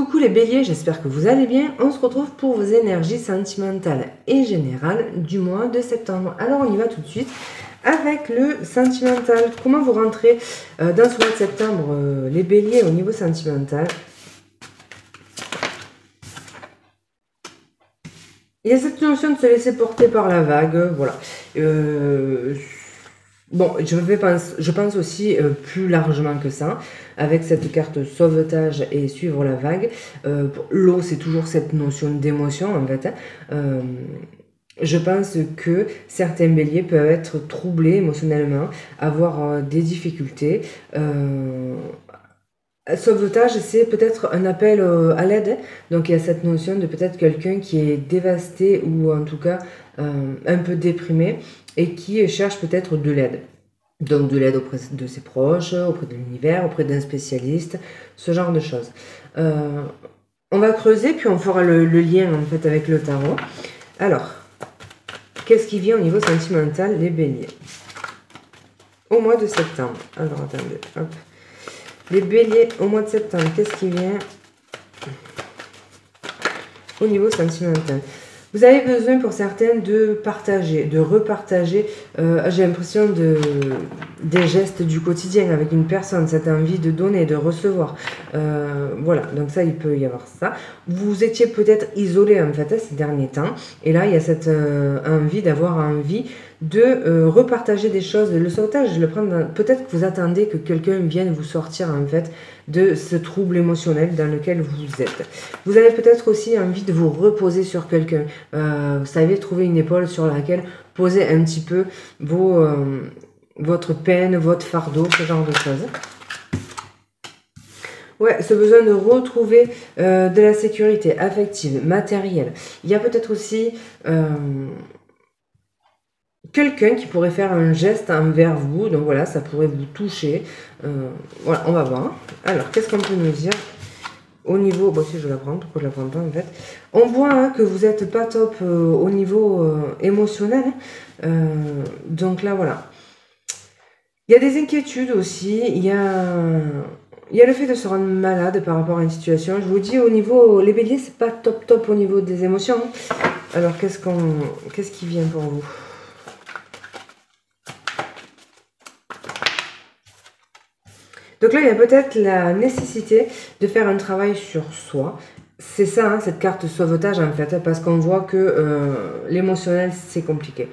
Coucou les béliers, j'espère que vous allez bien. On se retrouve pour vos énergies sentimentales et générales du mois de septembre. Alors on y va tout de suite avec le sentimental. Comment vous rentrez dans ce mois de septembre, les béliers, au niveau sentimental? Il y a cette notion de se laisser porter par la vague, voilà. Bon, je pense aussi plus largement que ça, avec cette carte sauvetage et suivre la vague. L'eau, c'est toujours cette notion d'émotion, en fait. Je pense que certains béliers peuvent être troublés émotionnellement, avoir des difficultés. Sauvetage, c'est peut-être un appel à l'aide. Donc il y a cette notion de peut-être quelqu'un qui est dévasté ou en tout cas un peu déprimé et qui cherche peut-être de l'aide. Donc de l'aide auprès de ses proches, auprès de l'univers, auprès d'un spécialiste, ce genre de choses. On va creuser, puis on fera le lien en fait avec le tarot. Alors, qu'est-ce qui vient au niveau sentimental, les béliers? Au mois de septembre. Alors attendez, hop. Les béliers au mois de septembre, qu'est-ce qui vient au niveau sentimental? Vous avez besoin pour certains de partager, de repartager, j'ai l'impression des gestes du quotidien avec une personne, cette envie de donner, de recevoir. Voilà, donc ça, il peut y avoir ça. Vous étiez peut-être isolé en fait ces derniers temps, et là, il y a cette envie d'avoir envie de repartager des choses. Le sauvetage, je le prends peut-être que vous attendez que quelqu'un vienne vous sortir en fait de ce trouble émotionnel dans lequel vous êtes. Vous avez peut-être aussi envie de vous reposer sur quelqu'un. Vous savez, trouver une épaule sur laquelle poser un petit peu votre peine, votre fardeau, ce genre de choses. Ouais, ce besoin de retrouver de la sécurité affective, matérielle. Il y a peut-être aussi quelqu'un qui pourrait faire un geste envers vous. Donc voilà, ça pourrait vous toucher. Voilà, on va voir. Alors, qu'est-ce qu'on peut nous dire au niveau... Bon, si je la prends, pourquoi je la prends pas en fait? On voit hein, que vous n'êtes pas top au niveau émotionnel. Donc là, voilà. Il y a des inquiétudes aussi. Il y a le fait de se rendre malade par rapport à une situation. Je vous dis, au niveau... Les béliers, c'est pas top au niveau des émotions. Alors, qu'est-ce qui vient pour vous? Donc là, il y a peut-être la nécessité de faire un travail sur soi. C'est ça, hein, cette carte sauvetage en fait, parce qu'on voit que l'émotionnel, c'est compliqué.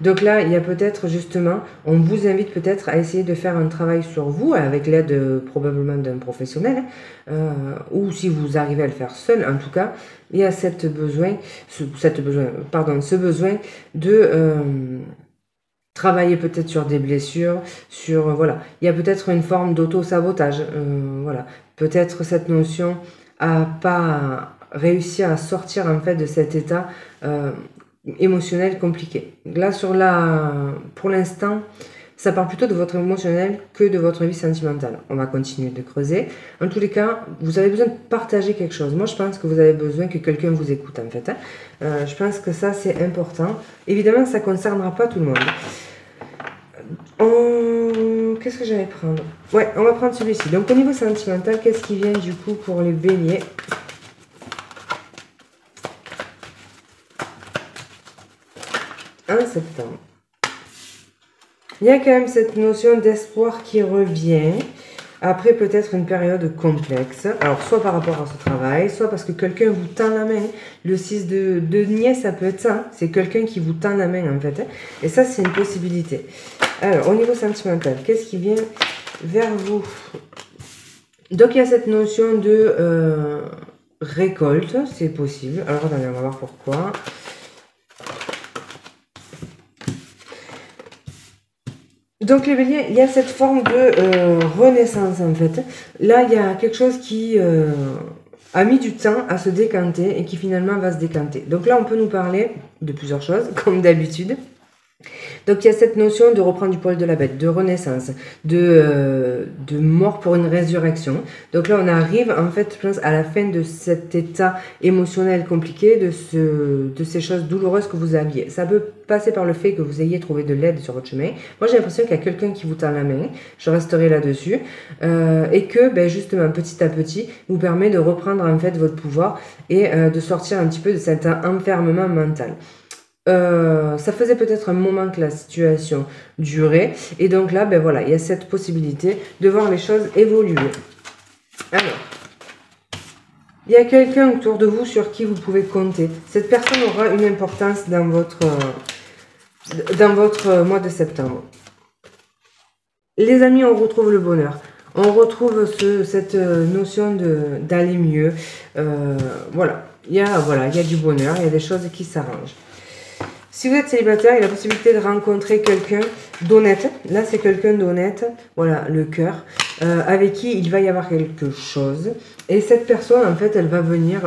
Donc là, il y a peut-être justement, on vous invite peut-être à essayer de faire un travail sur vous, avec l'aide probablement d'un professionnel, ou si vous arrivez à le faire seul, en tout cas, il y a ce besoin de... travailler peut-être sur des blessures, sur voilà, il y a peut-être une forme d'auto-sabotage, voilà, peut-être cette notion à pas réussir à sortir en fait de cet état émotionnel compliqué. Là pour l'instant, ça parle plutôt de votre émotionnel que de votre vie sentimentale. On va continuer de creuser. En tous les cas, vous avez besoin de partager quelque chose. Moi, je pense que vous avez besoin que quelqu'un vous écoute, en fait. Hein. Je pense que ça, c'est important. Évidemment, ça ne concernera pas tout le monde. Qu'est-ce que j'allais prendre? Ouais, on va prendre celui-ci. Donc, au niveau sentimental, qu'est-ce qui vient, du coup, pour les béliers? En septembre. Il y a quand même cette notion d'espoir qui revient. Après, peut-être une période complexe. Alors, soit par rapport à ce travail, soit parce que quelqu'un vous tend la main. Le 6 de denier, ça peut être ça. C'est quelqu'un qui vous tend la main, en fait. Et ça, c'est une possibilité. Alors, au niveau sentimental, qu'est-ce qui vient vers vous? Donc, il y a cette notion de récolte. C'est possible. Alors, attendez, on va voir pourquoi. Donc les béliers, il y a cette forme de renaissance en fait. Là, il y a quelque chose qui a mis du temps à se décanter et qui finalement va se décanter. Donc là, on peut nous parler de plusieurs choses, comme d'habitude. Donc il y a cette notion de reprendre du poil de la bête, de renaissance, de mort pour une résurrection. Donc là on arrive en fait je pense à la fin de cet état émotionnel compliqué, de ces choses douloureuses que vous aviez. Ça peut passer par le fait que vous ayez trouvé de l'aide sur votre chemin. Moi j'ai l'impression qu'il y a quelqu'un qui vous tend la main, je resterai là-dessus, et que ben, justement petit à petit vous permet de reprendre en fait votre pouvoir et de sortir un petit peu de cet enfermement mental. Ça faisait peut-être un moment que la situation durait. Et donc là, ben voilà, il y a cette possibilité de voir les choses évoluer. Alors, il y a quelqu'un autour de vous sur qui vous pouvez compter. Cette personne aura une importance dans votre mois de septembre. Les amis, on retrouve le bonheur. On retrouve cette notion d'aller mieux. Voilà, il y a du bonheur, il y a des choses qui s'arrangent. Si vous êtes célibataire, il y a la possibilité de rencontrer quelqu'un d'honnête. Là, c'est quelqu'un d'honnête. Voilà, le cœur. Avec qui il va y avoir quelque chose. Et cette personne, en fait, elle va venir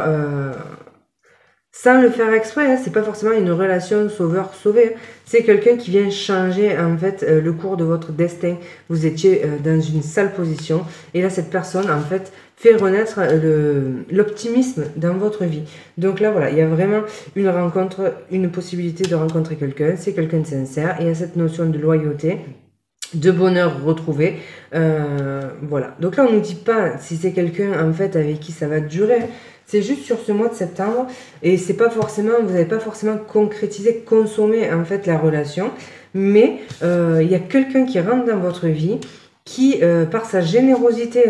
sans le faire exprès. Hein, c'est pas forcément une relation sauveur-sauvé. C'est quelqu'un qui vient changer, en fait, le cours de votre destin. Vous étiez dans une sale position. Et là, cette personne, en fait, fait renaître l'optimisme dans votre vie. Donc là, voilà, il y a vraiment une rencontre, une possibilité de rencontrer quelqu'un. C'est quelqu'un de sincère. Et il y a cette notion de loyauté, de bonheur retrouvé. Voilà. Donc là, on ne nous dit pas si c'est quelqu'un, en fait, avec qui ça va durer. C'est juste sur ce mois de septembre. Et c'est pas forcément, vous n'avez pas forcément concrétisé, consommé, en fait, la relation. Mais il y a quelqu'un qui rentre dans votre vie qui, par sa générosité,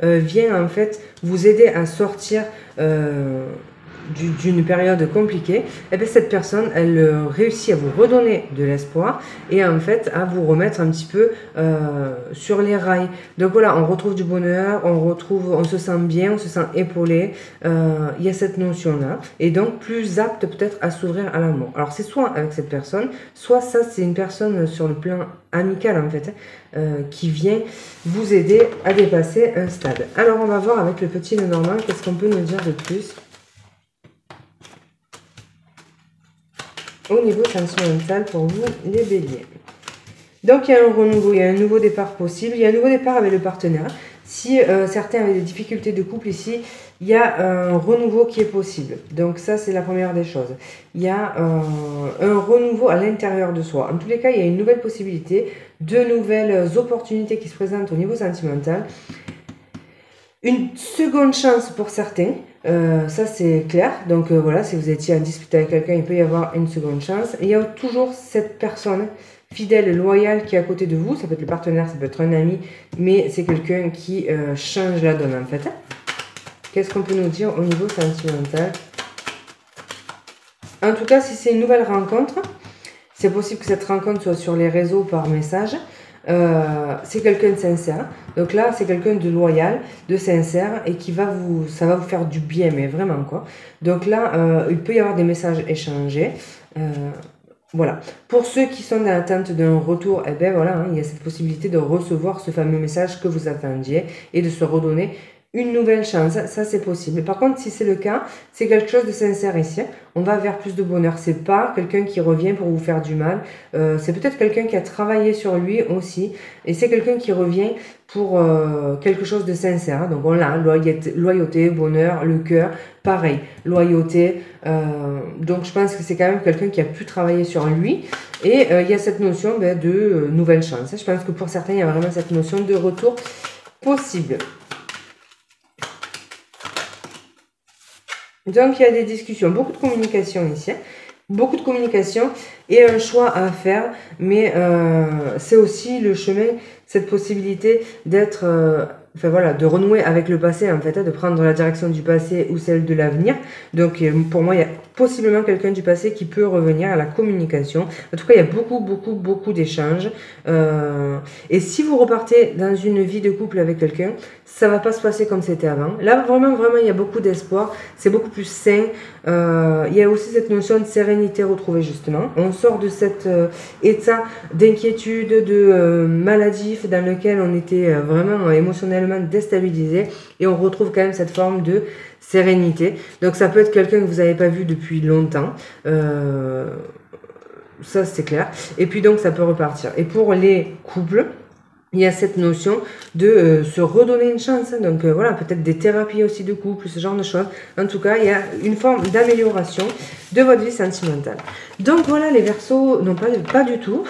vient en fait vous aider à sortir d'une période compliquée. Et bien cette personne, elle réussit à vous redonner de l'espoir et en fait à vous remettre un petit peu sur les rails. Donc voilà, on retrouve du bonheur, on se sent bien, on se sent épaulé. Il y a cette notion-là et donc plus apte peut-être à s'ouvrir à l'amour. Alors c'est soit avec cette personne, soit ça c'est une personne sur le plan amical en fait, qui vient vous aider à dépasser un stade. Alors on va voir avec le petit Lenormand, qu'est-ce qu'on peut nous dire de plus au niveau sentimental pour vous les béliers. Donc il y a un renouveau, il y a un nouveau départ possible, il y a un nouveau départ avec le partenaire. Si certains avaient des difficultés de couple ici, il y a un renouveau qui est possible. Donc ça, c'est la première des choses. Il y a un renouveau à l'intérieur de soi. En tous les cas, il y a une nouvelle possibilité, de nouvelles opportunités qui se présentent au niveau sentimental. Une seconde chance pour certains, ça c'est clair. Donc voilà, si vous étiez en dispute avec quelqu'un, il peut y avoir une seconde chance. Et il y a toujours cette personne fidèle, loyale qui est à côté de vous. Ça peut être le partenaire, ça peut être un ami, mais c'est quelqu'un qui change la donne en fait. Qu'est-ce qu'on peut nous dire au niveau sentimental? En tout cas, si c'est une nouvelle rencontre, c'est possible que cette rencontre soit sur les réseaux par message. C'est quelqu'un de sincère. Donc là, c'est quelqu'un de loyal, de sincère et qui ça va vous faire du bien, mais vraiment quoi. Donc là, il peut y avoir des messages échangés. Voilà. Pour ceux qui sont dans l'attente d'un retour, eh ben voilà, hein, il y a cette possibilité de recevoir ce fameux message que vous attendiez et de se redonner une nouvelle chance, ça c'est possible. Par contre, si c'est le cas, c'est quelque chose de sincère ici. On va vers plus de bonheur. C'est pas quelqu'un qui revient pour vous faire du mal. C'est peut-être quelqu'un qui a travaillé sur lui aussi. Et c'est quelqu'un qui revient pour quelque chose de sincère. Donc on l'a, loyauté, bonheur, le cœur, pareil, loyauté. Donc je pense que c'est quand même quelqu'un qui a pu travailler sur lui. Et il y a cette notion de nouvelle chance. Je pense que pour certains, il y a vraiment cette notion de retour possible. Donc, il y a des discussions, beaucoup de communication ici, beaucoup de communication et un choix à faire, mais c'est aussi le chemin, cette possibilité d'être, enfin voilà, de renouer avec le passé en fait, de prendre la direction du passé ou celle de l'avenir. Donc, pour moi, il y a possiblement quelqu'un du passé qui peut revenir à la communication. En tout cas, il y a beaucoup d'échanges. Et si vous repartez dans une vie de couple avec quelqu'un, ça va pas se passer comme c'était avant. Là, vraiment, il y a beaucoup d'espoir. C'est beaucoup plus sain. Il y a aussi cette notion de sérénité retrouvée, justement. On sort de cet état d'inquiétude, de maladif dans lequel on était vraiment émotionnellement déstabilisé. Et on retrouve quand même cette forme de sérénité. Donc, ça peut être quelqu'un que vous n'avez pas vu depuis longtemps. ça c'est clair. Et puis donc ça peut repartir. Et pour les couples, il y a cette notion de se redonner une chance. Donc voilà, peut-être des thérapies aussi de couple, ce genre de choses. En tout cas, il y a une forme d'amélioration de votre vie sentimentale. Donc voilà les Verseaux, non pas du tout,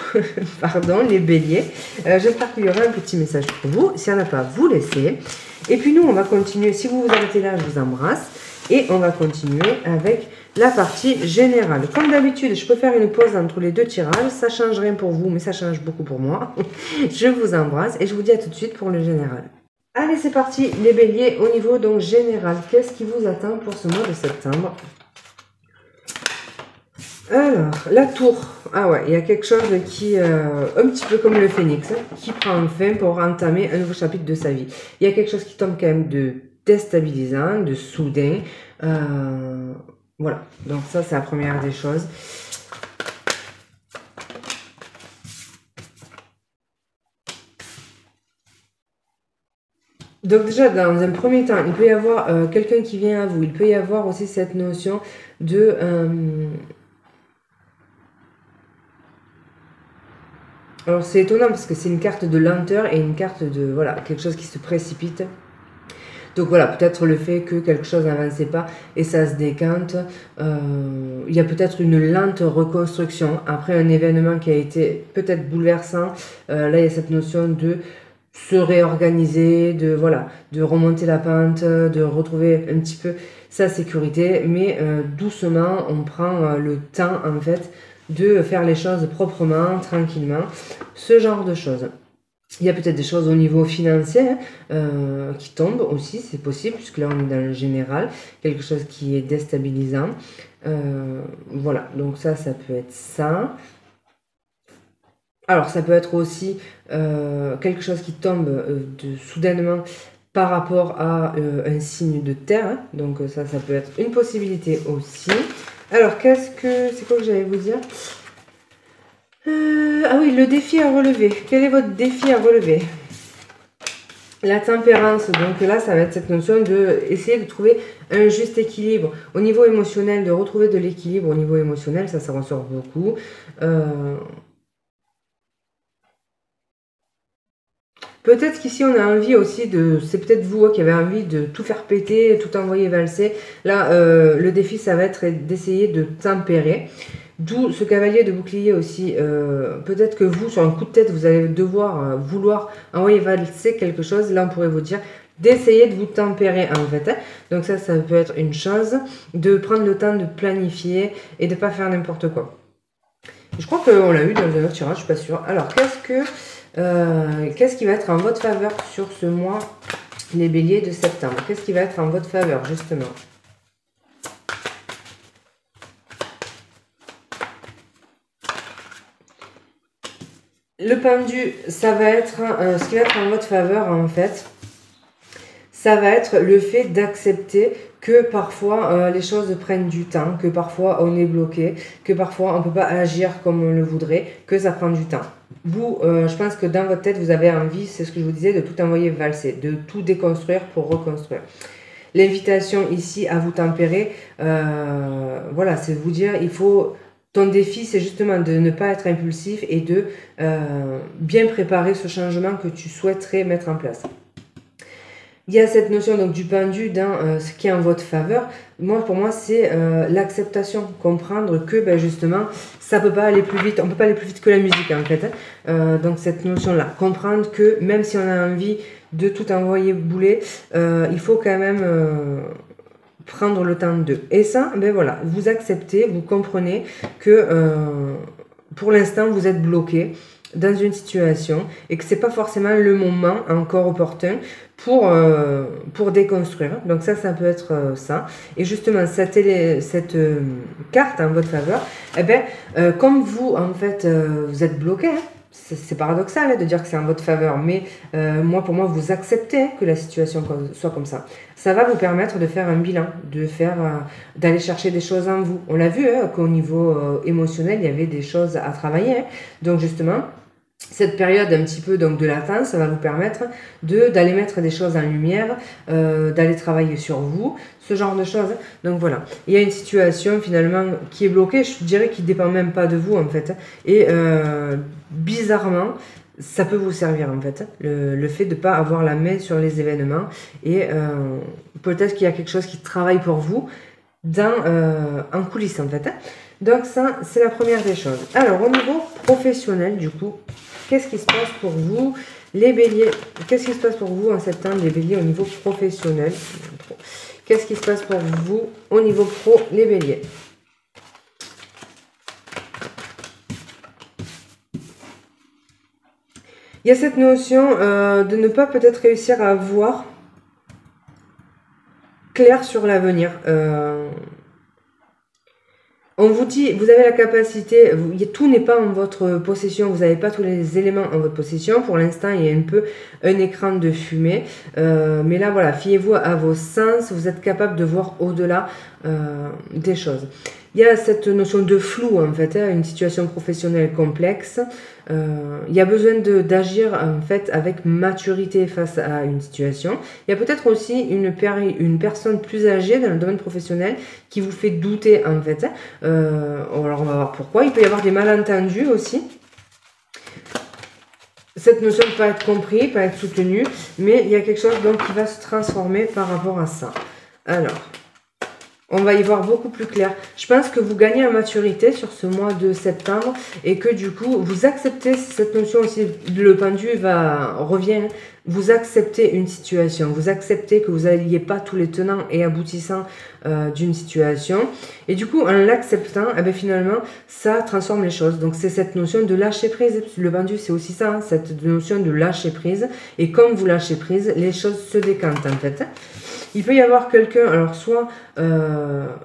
pardon, les Béliers. J'espère qu'il y aura un petit message pour vous. S'il n'y en a pas, vous laissez. Et puis nous, on va continuer. Si vous vous arrêtez là, je vous embrasse. Et on va continuer avec la partie générale. Comme d'habitude, je peux faire une pause entre les deux tirages. Ça ne change rien pour vous, mais ça change beaucoup pour moi. Je vous embrasse et je vous dis à tout de suite pour le général. Allez, c'est parti, les béliers. Au niveau donc général, qu'est-ce qui vous attend pour ce mois de septembre? Alors, la tour. Ah ouais, il y a quelque chose qui, un petit peu comme le phénix, qui prend fin pour entamer un nouveau chapitre de sa vie. Il y a quelque chose qui tombe quand même de déstabilisant, de soudain. Voilà, donc ça c'est la première des choses. Donc déjà, dans un premier temps, il peut y avoir quelqu'un qui vient à vous. Il peut y avoir aussi cette notion de... alors c'est étonnant parce que c'est une carte de lenteur et une carte de... Voilà, quelque chose qui se précipite. Donc voilà, peut-être le fait que quelque chose n'avançait pas et ça se décante. Il y a peut-être une lente reconstruction après un événement qui a été peut-être bouleversant. Là, il y a cette notion de se réorganiser, de voilà, de remonter la pente, de retrouver un petit peu sa sécurité. Mais doucement, on prend le temps en fait de faire les choses proprement, tranquillement. Ce genre de choses. Il y a peut-être des choses au niveau financier qui tombent aussi, c'est possible, puisque là on est dans le général, quelque chose qui est déstabilisant. Voilà, donc ça peut être ça. Alors ça peut être aussi quelque chose qui tombe soudainement par rapport à un signe de terre, hein. Donc ça peut être une possibilité aussi. Alors c'est quoi que j'allais vous dire? Ah oui, le défi à relever. Quel est votre défi à relever? La tempérance, donc là, ça va être cette notion de essayer de trouver un juste équilibre. Au niveau émotionnel, de retrouver de l'équilibre au niveau émotionnel, ça ressort beaucoup. Peut-être qu'ici, on a envie aussi de... C'est peut-être vous qui avez envie de tout faire péter, tout envoyer valser. Là, le défi, ça va être d'essayer de tempérer. D'où ce cavalier de bouclier aussi. Peut-être que vous, sur un coup de tête, vous allez devoir vouloir envoyer valser quelque chose. Là, on pourrait vous dire d'essayer de vous tempérer en fait. Hein. Donc ça peut être une chose. De prendre le temps de planifier et de ne pas faire n'importe quoi. Je crois qu'on l'a eu dans un autre tirage, je suis pas sûre. Alors, qu'est-ce qui va être en votre faveur sur ce mois, les béliers de septembre? Qu'est-ce qui va être en votre faveur, justement? Le pendu, ça va être ce qui va être en votre faveur en fait. Ça va être le fait d'accepter que parfois les choses prennent du temps, que parfois on est bloqué, que parfois on ne peut pas agir comme on le voudrait, que ça prend du temps. Vous, je pense que dans votre tête, vous avez envie, c'est ce que je vous disais, de tout envoyer valser, de tout déconstruire pour reconstruire. L'invitation ici à vous tempérer, voilà, c'est de vous dire, il faut... Ton défi, c'est justement de ne pas être impulsif et de bien préparer ce changement que tu souhaiterais mettre en place. Il y a cette notion donc du pendu dans ce qui est en votre faveur. Pour moi, c'est l'acceptation, comprendre que justement, ça peut pas aller plus vite. On peut pas aller plus vite que la musique en fait. Hein. Donc cette notion-là, comprendre que même si on a envie de tout envoyer bouler, il faut quand même prendre le temps de. Et ça, voilà, vous acceptez, vous comprenez que pour l'instant, vous êtes bloqué dans une situation et que c'est pas forcément le moment encore opportun pour déconstruire. Donc ça peut être ça. Et justement, cette carte en votre faveur, comme vous, en fait, vous êtes bloqué, hein, c'est paradoxal hein, de dire que c'est en votre faveur, mais pour moi, vous acceptez que la situation soit comme ça. Ça va vous permettre de faire un bilan, d'aller chercher des choses en vous. On l'a vu hein, qu'au niveau émotionnel, il y avait des choses à travailler. Hein. Donc justement, cette période un petit peu donc de latence, ça va vous permettre d'aller mettre des choses en lumière, d'aller travailler sur vous, ce genre de choses. Donc voilà, il y a une situation finalement qui est bloquée, je dirais qu'il ne dépend même pas de vous en fait. Et bizarrement, ça peut vous servir en fait, le fait de ne pas avoir la main sur les événements. Et peut-être qu'il y a quelque chose qui travaille pour vous en coulisses en fait. Donc ça, c'est la première des choses. Alors au niveau professionnel du coup, qu'est-ce qui se passe pour vous, les béliers? Qu'est-ce qui se passe pour vous en septembre, les béliers, au niveau professionnel? Qu'est-ce qui se passe pour vous au niveau pro, les béliers? Il y a cette notion de ne pas peut-être réussir à voir clair sur l'avenir. On vous dit, vous avez la capacité, tout n'est pas en votre possession, vous n'avez pas tous les éléments en votre possession. Pour l'instant, il y a un peu un écran de fumée. Mais là, voilà, fiez-vous à vos sens, vous êtes capable de voir au-delà des choses. Il y a cette notion de flou, en fait, une situation professionnelle complexe. Il y a besoin d'agir, en fait, avec maturité face à une situation. Il y a peut-être aussi une personne plus âgée dans le domaine professionnel qui vous fait douter, en fait. Alors, on va voir pourquoi. Il peut y avoir des malentendus aussi. Cette notion de ne pas être compris, pas être soutenu, mais il y a quelque chose donc qui va se transformer par rapport à ça. Alors, on va y voir beaucoup plus clair. Je pense que vous gagnez en maturité sur ce mois de septembre et que du coup, vous acceptez cette notion aussi, le pendu revient, vous acceptez une situation, vous acceptez que vous n'ayez pas tous les tenants et aboutissants d'une situation. Et du coup, en l'acceptant, eh bien, finalement, ça transforme les choses. Donc, c'est cette notion de lâcher prise. Le pendu, c'est aussi ça, hein, cette notion de lâcher prise. Et comme vous lâchez prise, les choses se décantent en fait. Il peut y avoir quelqu'un, alors soit,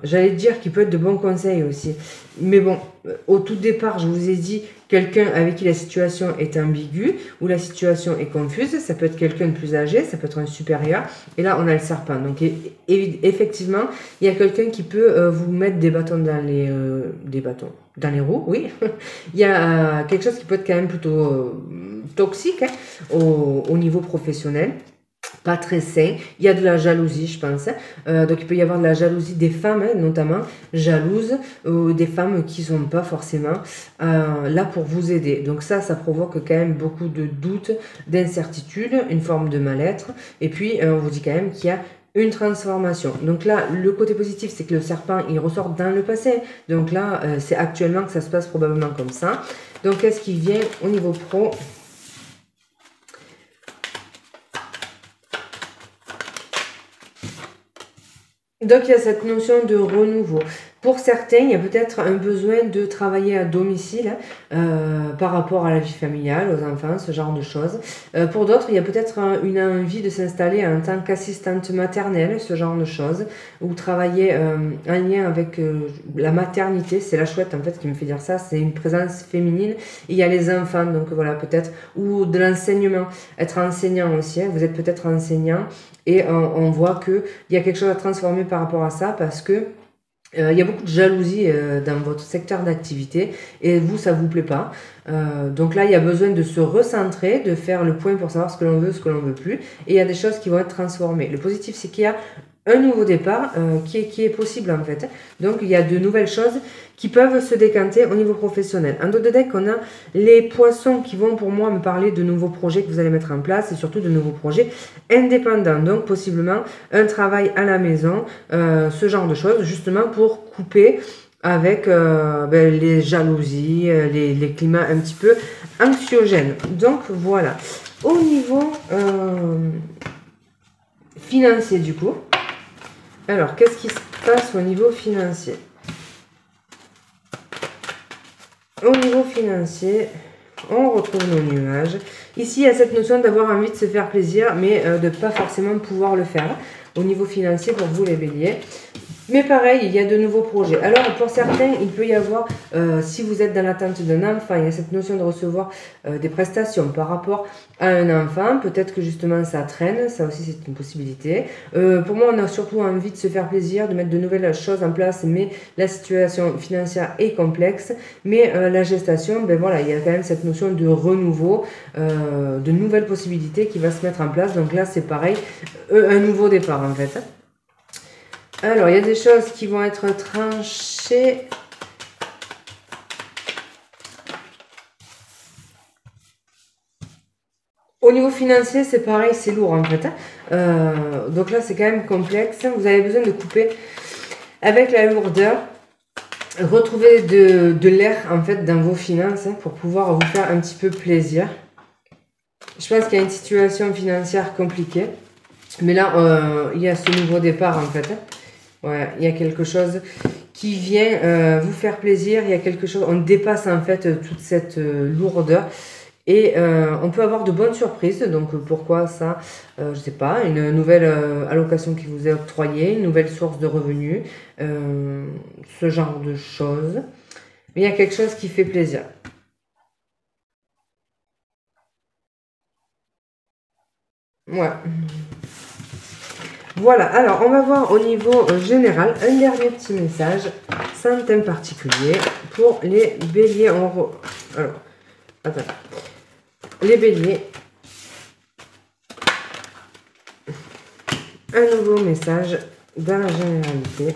j'allais dire qu'il peut être de bons conseils aussi. Mais bon, au tout départ, je vous ai dit quelqu'un avec qui la situation est ambiguë ou la situation est confuse. Ça peut être quelqu'un de plus âgé, ça peut être un supérieur. Et là, on a le serpent. Donc, effectivement, il y a quelqu'un qui peut vous mettre des bâtons dans les roues, oui. Il y a quelque chose qui peut être quand même plutôt toxique hein, au niveau professionnel. Pas très sain, il y a de la jalousie je pense, donc il peut y avoir de la jalousie des femmes hein, notamment jalouses, des femmes qui sont pas forcément là pour vous aider, donc ça provoque quand même beaucoup de doutes, d'incertitudes, une forme de mal-être, et puis on vous dit quand même qu'il y a une transformation. Donc là, le côté positif, c'est que le serpent, il ressort dans le passé, donc là, c'est actuellement que ça se passe probablement comme ça. Donc qu'est-ce qui vient au niveau pro ? Donc, il y a cette notion de renouveau. Pour certains, il y a peut-être un besoin de travailler à domicile par rapport à la vie familiale, aux enfants, ce genre de choses. Pour d'autres, il y a peut-être une envie de s'installer en tant qu'assistante maternelle, ce genre de choses, ou travailler en lien avec la maternité. C'est la chouette, en fait, qui me fait dire ça. C'est une présence féminine. Et il y a les enfants, donc voilà, peut-être, ou de l'enseignement. Être enseignant aussi, hein. Vous êtes peut-être enseignant. Et on voit qu'il y a quelque chose à transformer par rapport à ça parce que il y a beaucoup de jalousie dans votre secteur d'activité et vous, ça vous plaît pas. Donc là, il y a besoin de se recentrer, de faire le point pour savoir ce que l'on veut, ce que l'on veut plus. Et il y a des choses qui vont être transformées. Le positif, c'est qu'il y a un nouveau départ qui est possible en fait. Donc il y a de nouvelles choses qui peuvent se décanter au niveau professionnel. En dos de deck, on a les poissons qui vont pour moi me parler de nouveaux projets que vous allez mettre en place et surtout de nouveaux projets indépendants. Donc possiblement un travail à la maison, ce genre de choses justement pour couper avec les jalousies, les climats un petit peu anxiogènes. Donc voilà. Au niveau financier du coup, alors qu'est-ce qui se passe au niveau financier? Au niveau financier, on retrouve nos nuages. Ici, il y a cette notion d'avoir envie de se faire plaisir, mais de ne pas forcément pouvoir le faire. Au niveau financier, pour vous les béliers, Mais pareil, il y a de nouveaux projets. Alors, pour certains, il peut y avoir, si vous êtes dans l'attente d'un enfant, il y a cette notion de recevoir des prestations par rapport à un enfant. Peut-être que justement, ça traîne. Ça aussi, c'est une possibilité. Pour moi, on a surtout envie de se faire plaisir, de mettre de nouvelles choses en place, mais la situation financière est complexe. Mais la gestation, ben voilà, il y a quand même cette notion de renouveau, de nouvelles possibilités qui va se mettre en place. Donc là, c'est pareil, un nouveau départ en fait. Alors, il y a des choses qui vont être tranchées. Au niveau financier, c'est pareil, c'est lourd en fait. Donc là, c'est quand même complexe. Vous avez besoin de couper avec la lourdeur. Retrouver de l'air en fait dans vos finances pour pouvoir vous faire un petit peu plaisir. Je pense qu'il y a une situation financière compliquée. Mais là, il y a ce nouveau départ en fait. Ouais, il y a quelque chose qui vient vous faire plaisir. Il y a quelque chose, on dépasse en fait toute cette lourdeur. Et on peut avoir de bonnes surprises. Donc pourquoi ça, je sais pas, une nouvelle allocation qui vous est octroyée, une nouvelle source de revenus, ce genre de choses. Mais il y a quelque chose qui fait plaisir. Ouais. Voilà, alors on va voir au niveau général un dernier petit message, sans thème particulier, pour les béliers. Alors, attends. Les béliers. Un nouveau message dans la généralité.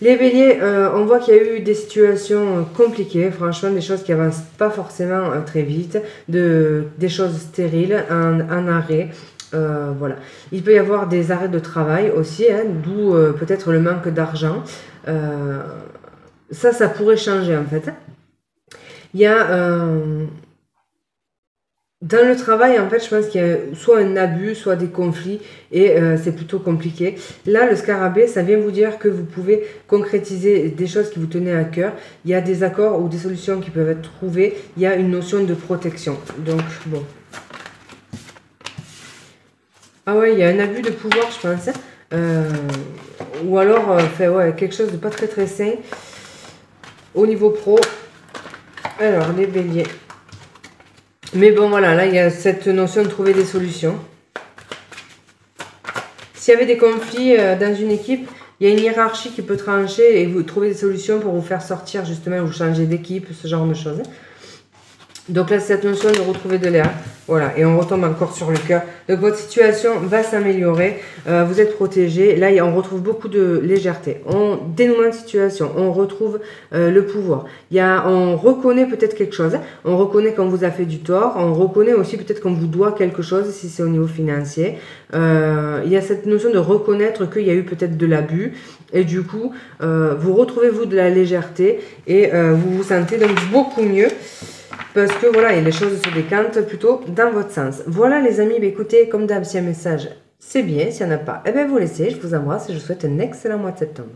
Les béliers, on voit qu'il y a eu des situations compliquées, franchement, des choses qui avancent pas forcément très vite, des choses stériles, un arrêt. Voilà. Il peut y avoir des arrêts de travail aussi, hein, d'où peut-être le manque d'argent. Ça pourrait changer en fait. Il y a dans le travail, en fait, je pense qu'il y a soit un abus, soit des conflits, et c'est plutôt compliqué. Là, le scarabée, ça vient vous dire que vous pouvez concrétiser des choses qui vous tenaient à cœur. Il y a des accords ou des solutions qui peuvent être trouvées. Il y a une notion de protection. Donc, bon. Ah ouais, il y a un abus de pouvoir, je pense. Ou alors, ouais, quelque chose de pas très très sain au niveau pro. Alors, les béliers. Mais bon, voilà, là, il y a cette notion de trouver des solutions. S'il y avait des conflits dans une équipe, il y a une hiérarchie qui peut trancher et vous trouver des solutions pour vous faire sortir, justement, vous changer d'équipe, ce genre de choses. Donc là, cette notion de retrouver de l'air. Voilà, et on retombe encore sur le cœur. Donc votre situation va s'améliorer. Vous êtes protégé. Là, on retrouve beaucoup de légèreté. On dénouement de situation. On retrouve le pouvoir. On reconnaît peut-être quelque chose. On reconnaît qu'on vous a fait du tort. On reconnaît aussi peut-être qu'on vous doit quelque chose si c'est au niveau financier. Il y a cette notion de reconnaître qu'il y a eu peut-être de l'abus. Et du coup, vous retrouvez vous de la légèreté et vous vous sentez donc beaucoup mieux. Parce que voilà, les choses se décantent plutôt dans votre sens. Voilà les amis, bah, écoutez, comme d'hab, si un message, c'est bien. S'il n'y en a pas, eh bien vous laissez. Je vous embrasse et je vous souhaite un excellent mois de septembre.